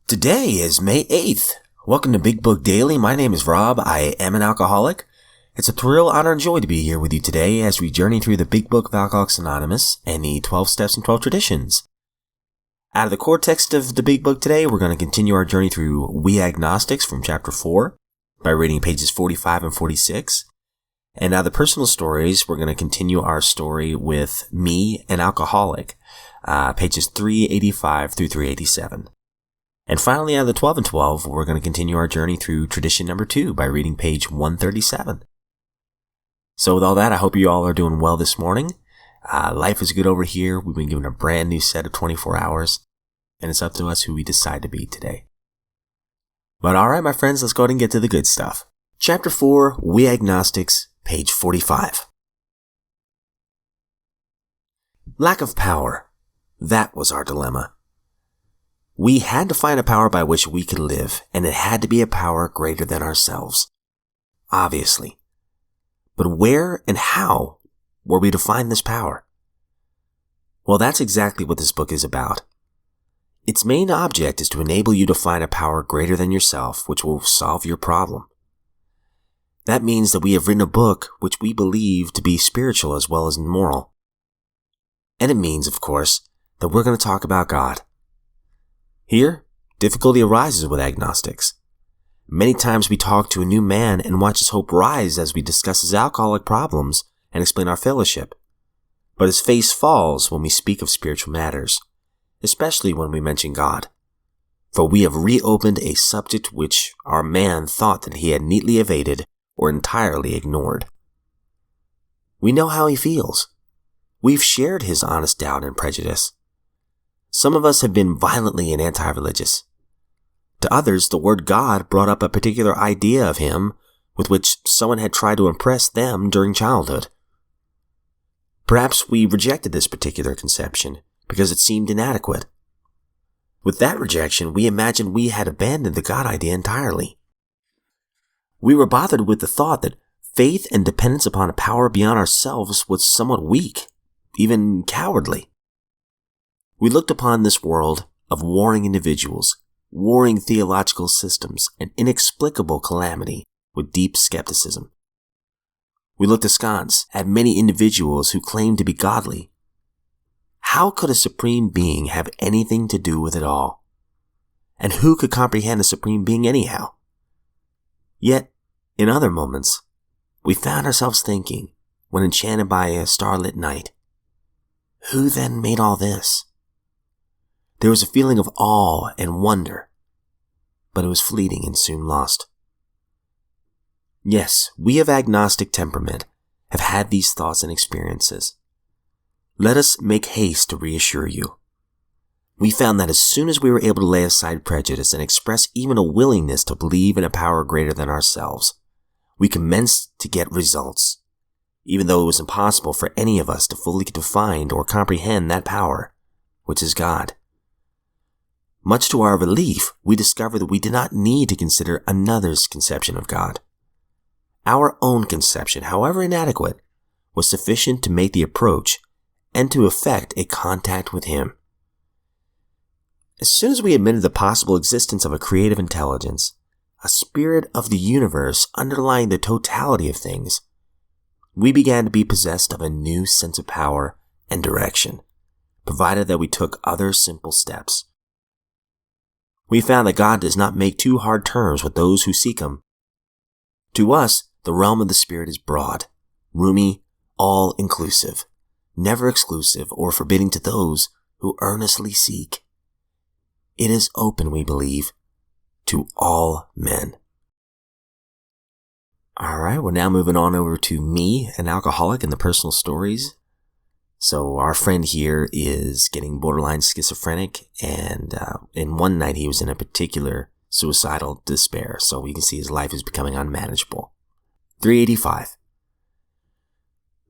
Today is May 8th. Welcome to Big Book Daily. My name is Rob. I am an alcoholic. It's a thrill, honor, and joy to be here with you today as we journey through the Big Book of Alcoholics Anonymous and the 12 Steps and 12 Traditions. Out of the core text of the Big Book today, we're going to continue our journey through We Agnostics from Chapter 4 by reading pages 45 and 46. And out of the personal stories, we're going to continue our story with Me, an Alcoholic, pages 385 through 387. And finally, out of the 12 and 12, we're going to continue our journey through tradition number 2 by reading page 137. So with all that, I hope you all are doing well this morning. Life is good over here. We've been given a brand new set of 24 hours, and it's up to us who we decide to be today. But all right, my friends, let's go ahead and get to the good stuff. Chapter 4, We Agnostics, page 45. Lack of power. That was our dilemma. We had to find a power by which we could live, and it had to be a power greater than ourselves. Obviously. But where and how were we to find this power? Well, that's exactly what this book is about. Its main object is to enable you to find a power greater than yourself, which will solve your problem. That means that we have written a book which we believe to be spiritual as well as moral. And it means, of course, that we're going to talk about God. Here, difficulty arises with agnostics. Many times we talk to a new man and watch his hope rise as we discuss his alcoholic problems and explain our fellowship. But his face falls when we speak of spiritual matters, especially when we mention God. For we have reopened a subject which our man thought that he had neatly evaded or entirely ignored. We know how he feels. We've shared his honest doubt and prejudice. Some of us have been violently and anti-religious. To others, the word God brought up a particular idea of him with which someone had tried to impress them during childhood. Perhaps we rejected this particular conception because it seemed inadequate. With that rejection, we imagined we had abandoned the God idea entirely. We were bothered with the thought that faith and dependence upon a power beyond ourselves was somewhat weak, even cowardly. We looked upon this world of warring individuals, warring theological systems, and inexplicable calamity with deep skepticism. We looked askance at many individuals who claimed to be godly. How could a supreme being have anything to do with it all? And who could comprehend a supreme being anyhow? Yet, in other moments, we found ourselves thinking, when enchanted by a starlit night, who then made all this? There was a feeling of awe and wonder, but it was fleeting and soon lost. Yes, we of agnostic temperament have had these thoughts and experiences. Let us make haste to reassure you. We found that as soon as we were able to lay aside prejudice and express even a willingness to believe in a power greater than ourselves, we commenced to get results, even though it was impossible for any of us to fully define or comprehend that power, which is God. Much to our relief, we discovered that we did not need to consider another's conception of God. Our own conception, however inadequate, was sufficient to make the approach and to effect a contact with Him. As soon as we admitted the possible existence of a creative intelligence, a spirit of the universe underlying the totality of things, we began to be possessed of a new sense of power and direction, provided that we took other simple steps. We found that God does not make too hard terms with those who seek Him. To us, the realm of the Spirit is broad, roomy, all-inclusive, never exclusive or forbidding to those who earnestly seek. It is open, we believe, to all men. All right, we're now moving on over to Me, an Alcoholic, and the personal stories. So our friend here is getting borderline schizophrenic, and in one night he was in a particular suicidal despair, so we can see his life is becoming unmanageable. 385.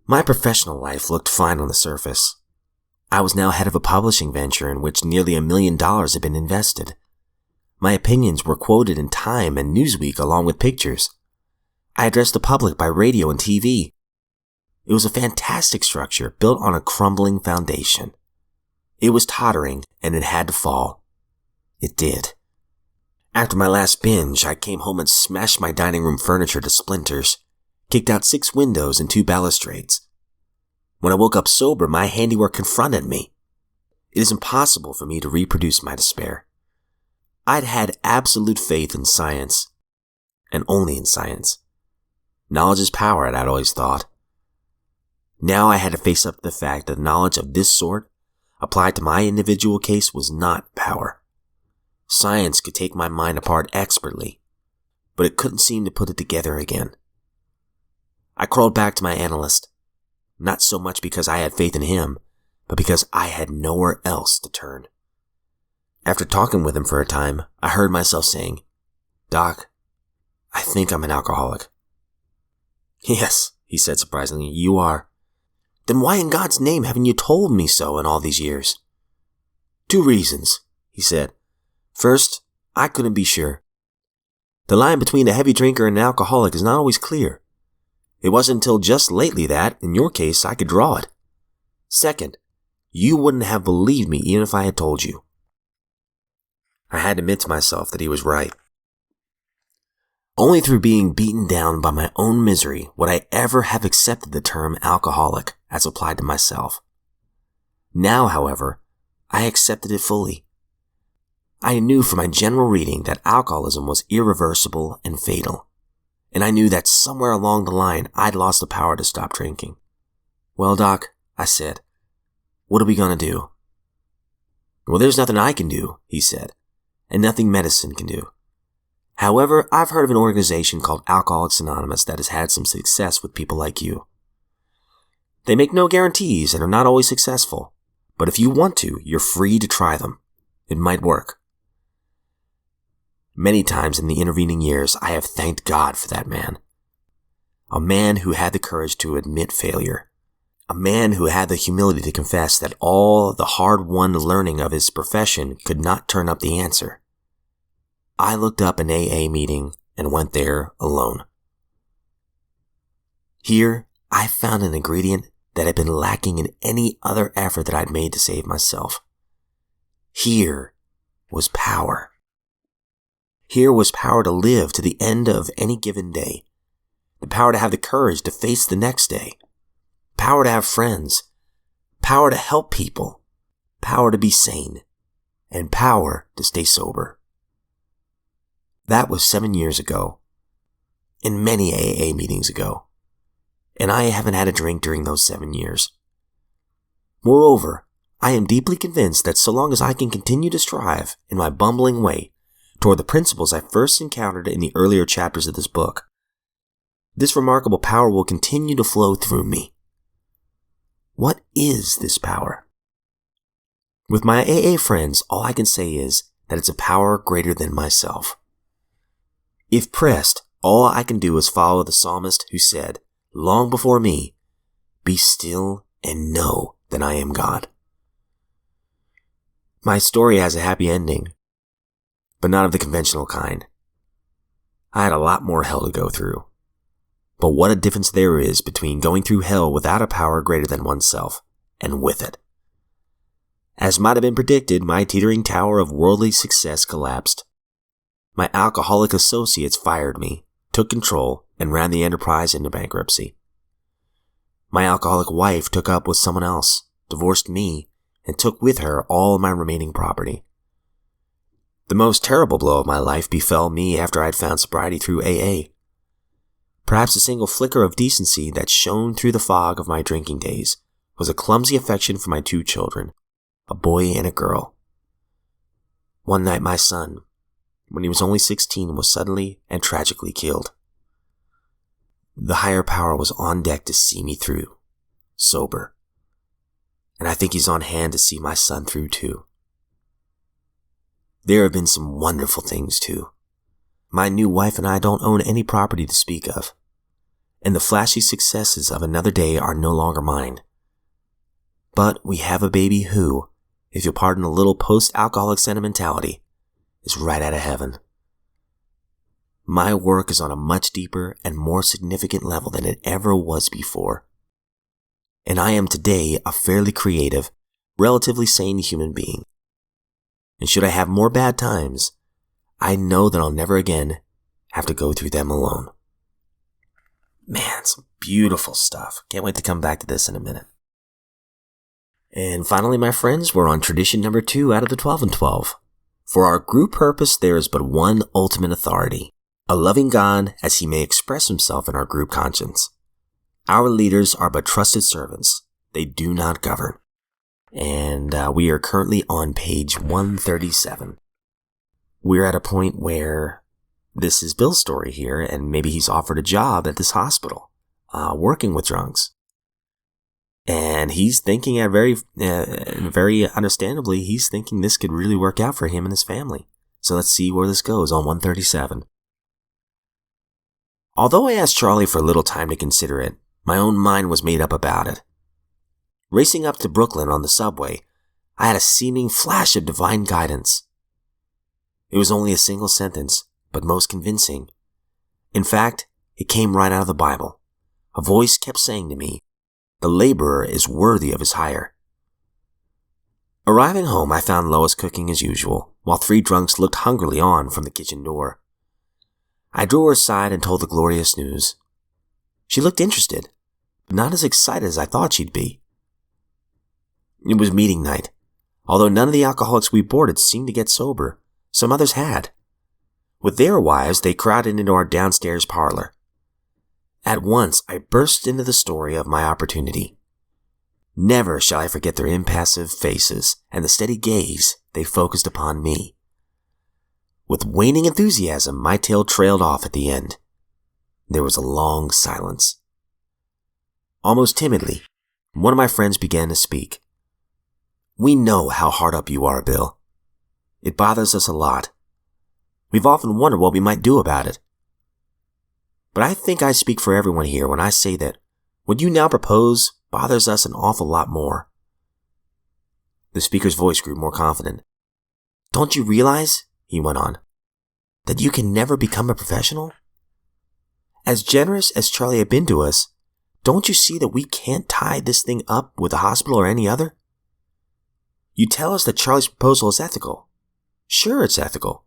My professional life looked fine on the surface. I was now head of a publishing venture in which nearly $1 million had been invested. My opinions were quoted in Time and Newsweek along with pictures. I addressed the public by radio and TV. It was a fantastic structure built on a crumbling foundation. It was tottering and it had to fall. It did. After my last binge, I came home and smashed my dining room furniture to splinters, kicked out 6 windows and 2 balustrades. When I woke up sober, my handiwork confronted me. It is impossible for me to reproduce my despair. I'd had absolute faith in science, and only in science. Knowledge is power, I'd always thought. Now I had to face up to the fact that knowledge of this sort, applied to my individual case, was not power. Science could take my mind apart expertly, but it couldn't seem to put it together again. I crawled back to my analyst, not so much because I had faith in him, but because I had nowhere else to turn. After talking with him for a time, I heard myself saying, "Doc, I think I'm an alcoholic." "Yes," he said surprisingly, "you are. Then why in God's name haven't you told me so in all these years?" "2 reasons," he said. "First, I couldn't be sure. The line between a heavy drinker and an alcoholic is not always clear. It wasn't until just lately that, in your case, I could draw it. Second, you wouldn't have believed me even if I had told you." I had to admit to myself that he was right. Only through being beaten down by my own misery would I ever have accepted the term alcoholic as applied to myself. Now, however, I accepted it fully. I knew from my general reading that alcoholism was irreversible and fatal, and I knew that somewhere along the line I'd lost the power to stop drinking. "Well, Doc," I said, "what are we going to do?" "Well, there's nothing I can do," he said, "and nothing medicine can do. However, I've heard of an organization called Alcoholics Anonymous that has had some success with people like you. They make no guarantees and are not always successful, but if you want to, you're free to try them. It might work." Many times in the intervening years, I have thanked God for that man. A man who had the courage to admit failure. A man who had the humility to confess that all the hard-won learning of his profession could not turn up the answer. I looked up an AA meeting and went there alone. Here, I found an ingredient that had been lacking in any other effort that I'd made to save myself. Here was power. Here was power to live to the end of any given day. The power to have the courage to face the next day. Power to have friends. Power to help people. Power to be sane. And power to stay sober. That was 7 years ago, and many AA meetings ago, and I haven't had a drink during those 7 years. Moreover, I am deeply convinced that so long as I can continue to strive in my bumbling way toward the principles I first encountered in the earlier chapters of this book, this remarkable power will continue to flow through me. What is this power? With my AA friends, all I can say is that it's a power greater than myself. If pressed, all I can do is follow the psalmist who said, long before me, "Be still and know that I am God." My story has a happy ending, but not of the conventional kind. I had a lot more hell to go through. But what a difference there is between going through hell without a power greater than oneself and with it. As might have been predicted, my teetering tower of worldly success collapsed. My alcoholic associates fired me, took control, and ran the enterprise into bankruptcy. My alcoholic wife took up with someone else, divorced me, and took with her all my remaining property. The most terrible blow of my life befell me after I had found sobriety through AA. Perhaps a single flicker of decency that shone through the fog of my drinking days was a clumsy affection for my 2 children, a boy and a girl. One night my son, when he was only 16, was suddenly and tragically killed. The higher power was on deck to see me through, sober. And I think he's on hand to see my son through too. There have been some wonderful things too. My new wife and I don't own any property to speak of, and the flashy successes of another day are no longer mine. But we have a baby who, if you'll pardon a little post-alcoholic sentimentality, is right out of heaven. My work is on a much deeper and more significant level than it ever was before. And I am today a fairly creative, relatively sane human being. And should I have more bad times, I know that I'll never again have to go through them alone. Man, some beautiful stuff. Can't wait to come back to this in a minute. And finally, my friends, we're on tradition number 2 out of the 12 and 12. For our group purpose, there is but one ultimate authority, a loving God as he may express himself in our group conscience. Our leaders are but trusted servants. They do not govern. And we are currently on page 137. We're at a point where this is Bill's story here, and maybe he's offered a job at this hospital, working with drunks. And he's thinking very understandably, he's thinking this could really work out for him and his family. So let's see where this goes on 137. Although I asked Charlie for a little time to consider it, my own mind was made up about it. Racing up to Brooklyn on the subway, I had a seeming flash of divine guidance. It was only a single sentence, but most convincing. In fact, it came right out of the Bible. A voice kept saying to me, "The laborer is worthy of his hire." Arriving home, I found Lois cooking as usual, while 3 drunks looked hungrily on from the kitchen door. I drew her aside and told the glorious news. She looked interested, but not as excited as I thought she'd be. It was meeting night. Although none of the alcoholics we boarded seemed to get sober, some others had. With their wives, they crowded into our downstairs parlor. At once, I burst into the story of my opportunity. Never shall I forget their impassive faces and the steady gaze they focused upon me. With waning enthusiasm, my tale trailed off at the end. There was a long silence. Almost timidly, one of my friends began to speak. "We know how hard up you are, Bill. It bothers us a lot. We've often wondered what we might do about it. But I think I speak for everyone here when I say that what you now propose bothers us an awful lot more." The speaker's voice grew more confident. "Don't you realize," he went on, "that you can never become a professional? As generous as Charlie had been to us, don't you see that we can't tie this thing up with the hospital or any other? You tell us that Charlie's proposal is ethical. Sure, it's ethical.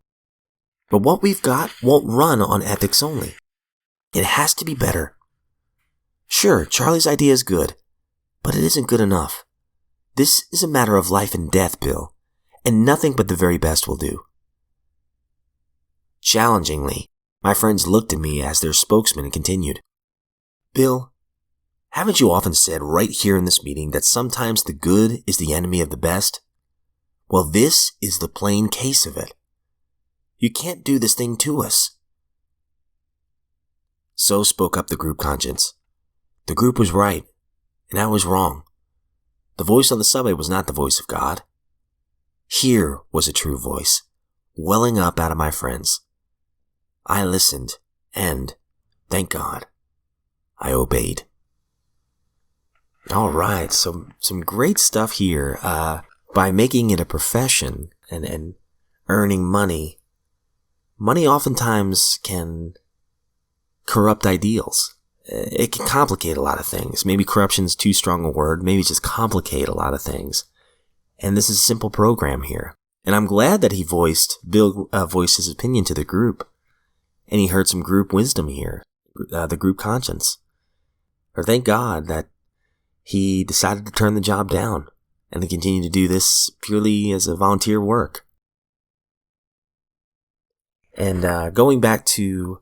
But what we've got won't run on ethics only. It has to be better. Sure, Charlie's idea is good, but it isn't good enough. This is a matter of life and death, Bill, and nothing but the very best will do." Challengingly, my friends looked at me as their spokesman continued. "Bill, haven't you often said right here in this meeting that sometimes the good is the enemy of the best? Well, this is the plain case of it. You can't do this thing to us." So spoke up the group conscience. The group was right, and I was wrong. The voice on the subway was not the voice of God. Here was a true voice, welling up out of my friends. I listened, and, thank God, I obeyed. All right, so some great stuff here. By making it a profession and earning money oftentimes can corrupt ideals. It can complicate a lot of things. Maybe corruption's too strong a word. Maybe just complicate a lot of things. And this is a simple program here. And I'm glad that Bill voiced his opinion to the group. And he heard some group wisdom here, the group conscience. Or thank God that he decided to turn the job down and to continue to do this purely as a volunteer work. And going back to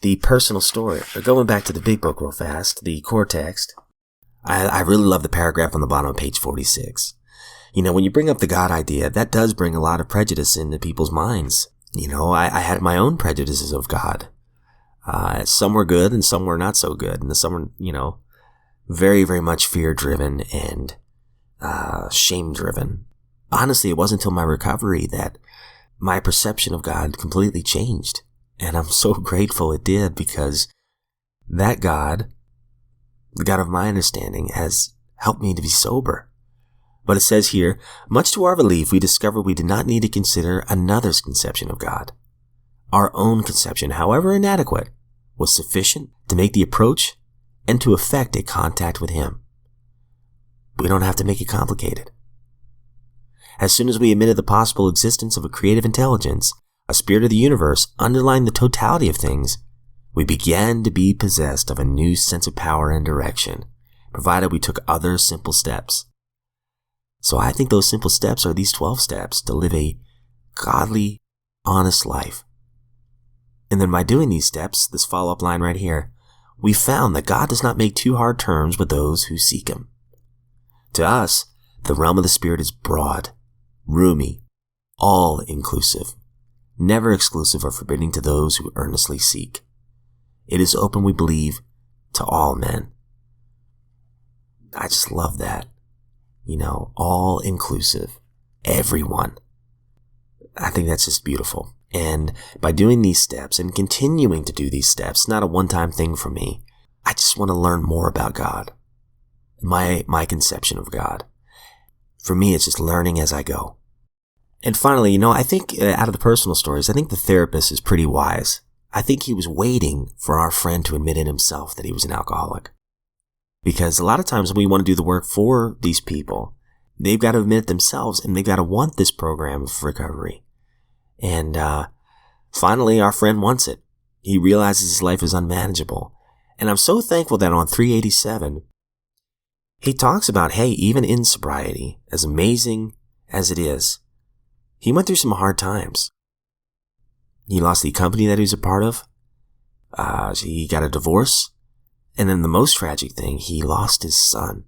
the personal story, or going back to the big book real fast, the core text, I really love the paragraph on the bottom of page 46. When you bring up the God idea, that does bring a lot of prejudice into people's minds. I had my own prejudices of God. Some were good and some were not so good. And some were, very, very much fear-driven and shame-driven. Honestly, it wasn't until my recovery that my perception of God completely changed. And I'm so grateful it did, because that God, the God of my understanding, has helped me to be sober. But it says here, much to our relief, we discovered we did not need to consider another's conception of God. Our own conception, however inadequate, was sufficient to make the approach and to effect a contact with Him. We don't have to make it complicated. As soon as we admitted the possible existence of a creative intelligence, a spirit of the universe underlying the totality of things, we began to be possessed of a new sense of power and direction, provided we took other simple steps. So I think those simple steps are these 12 steps to live a godly, honest life. And then by doing these steps, this follow-up line right here, we found that God does not make too hard terms with those who seek Him. To us, the realm of the Spirit is broad, roomy, all-inclusive, never exclusive or forbidding to those who earnestly seek. It is open, we believe, to all men. I just love that. All-inclusive, everyone. I think that's just beautiful. And by doing these steps and continuing to do these steps, not a one-time thing for me, I just want to learn more about God, my conception of God. For me, it's just learning as I go. And finally, I think out of the personal stories, I think the therapist is pretty wise. I think he was waiting for our friend to admit in himself that he was an alcoholic. Because a lot of times when we want to do the work for these people, they've got to admit it themselves and they've got to want this program of recovery. And finally, our friend wants it. He realizes his life is unmanageable. And I'm so thankful that on 387, he talks about, hey, even in sobriety, as amazing as it is, he went through some hard times. He lost the company that he was a part of. He got a divorce. And then the most tragic thing, he lost his son.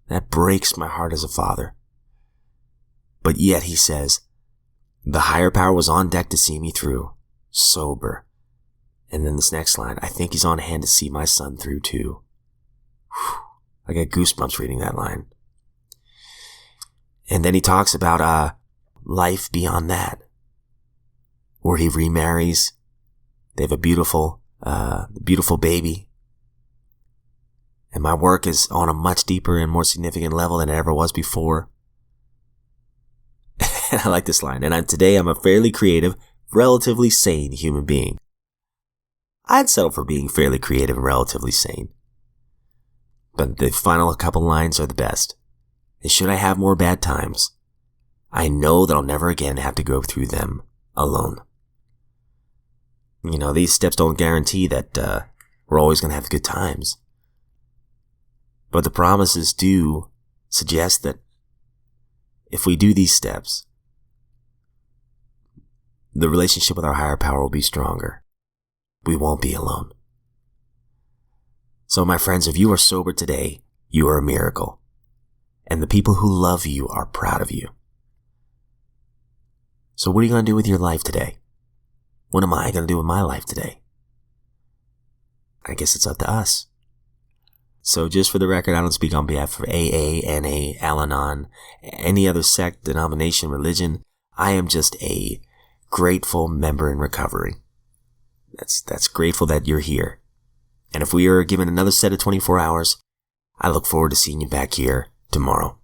That breaks my heart as a father. But yet he says, the higher power was on deck to see me through, sober. And then this next line, I think he's on hand to see my son through too. Whew, I get goosebumps reading that line. And then he talks about life beyond that, where he remarries. They have a beautiful baby. And my work is on a much deeper and more significant level than it ever was before. And I like this line. And today I'm a fairly creative, relatively sane human being. I'd settle for being fairly creative and relatively sane. But the final couple lines are the best. And should I have more bad times, I know that I'll never again have to go through them alone. These steps don't guarantee that we're always going to have good times. But the promises do suggest that if we do these steps, the relationship with our higher power will be stronger. We won't be alone. So my friends, if you are sober today, you are a miracle. And the people who love you are proud of you. So what are you going to do with your life today? What am I going to do with my life today? I guess it's up to us. So just for the record, I don't speak on behalf of AA, NA, Al-Anon, any other sect, denomination, religion. I am just a grateful member in recovery. That's grateful that you're here. And if we are given another set of 24 hours, I look forward to seeing you back here tomorrow.